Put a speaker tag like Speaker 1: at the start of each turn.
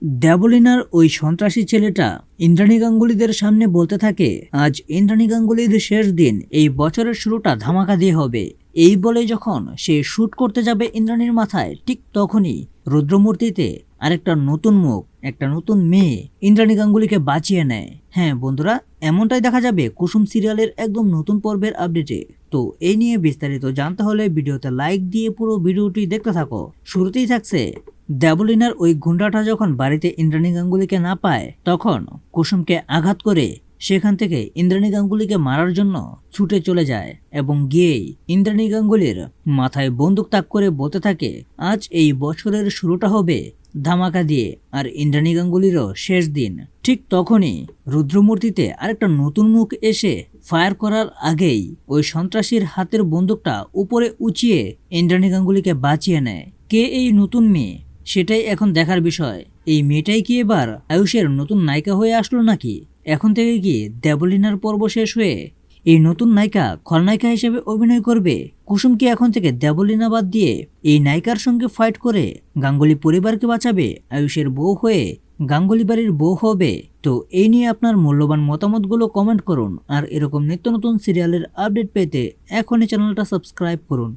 Speaker 1: দেবলিনার ওই সন্ত্রাসী ছেলেটা ইন্দ্রাণী গাঙ্গুলিদের সামনে বলতে থাকে, আজ ইন্দ্রাণী গাঙ্গুলির শেষ দিন, এই বছরের শুরুটা ধামাকা দিয়ে হবে। এই বলে যখন সে শুট করতে যাবে ইন্দ্রাণীর মাথায়, ঠিক তখনই রুদ্রমূর্তিতে আরেকটা নতুন মুখ, একটা নতুন মেয়ে ইন্দ্রাণী গাঙ্গুলিকে বাঁচিয়ে নেয়। হ্যাঁ বন্ধুরা, এমনটাই দেখা যাবে কুসুম সিরিয়ালের একদম নতুন পর্বের আপডেটে। তো এই নিয়ে বিস্তারিত জানতে হলে ভিডিওতে লাইক দিয়ে পুরো ভিডিওটি দেখতে থাকো। শুরুতেই থাকছে দেবলিনার ওই গুন্ডাটা যখন বাড়িতে ইন্দ্রাণী গাঙ্গুলিকে না পায়, তখন কুসুমকে আঘাত করে সেখান থেকে ইন্দ্রাণী গাঙ্গুলিকে মারার জন্য ছুটে চলে যায় এবং গিয়েই ইন্দ্রাণী গাঙ্গুলির মাথায় বন্দুক তাক করে বলতে থাকে, আজ এই বছরের শুরুটা হবে ধামাকা দিয়ে, আর ইন্দ্রাণী গাঙ্গুলিরও শেষ দিন। ঠিক তখনই রুদ্রমূর্তিতে আরেকটা নতুন মুখ এসে ফায়ার করার আগেই ওই সন্ত্রাসীর হাতের বন্দুকটা উপরে উঁচিয়ে ইন্দ্রাণী গাঙ্গুলিকে বাঁচিয়ে নেয়। কে এই নতুন মেয়ে, সেটাই এখন দেখার বিষয়। এই মেয়েটাই কি এবার আয়ুষের নতুন নায়িকা হয়ে আসলো নাকি? এখন থেকে কি দেবলিনার পর্ব শেষ হয়ে এই নতুন নায়িকা খলনায়িকা হিসেবে অভিনয় করবে? কুসুম কি এখন থেকে দেবলিনা বাদ দিয়ে এই নায়িকার সঙ্গে ফাইট করে গাঙ্গুলি পরিবারকে বাঁচাবে, আয়ুষের বউ হয়ে গাঙ্গুলি বাড়ির বউ হবে? তো এই নিয়ে আপনার মূল্যবান মতামতগুলো কমেন্ট করুন, আর এরকম নিত্য নতুন সিরিয়ালের আপডেট পেতে এখনই চ্যানেলটা সাবস্ক্রাইব করুন।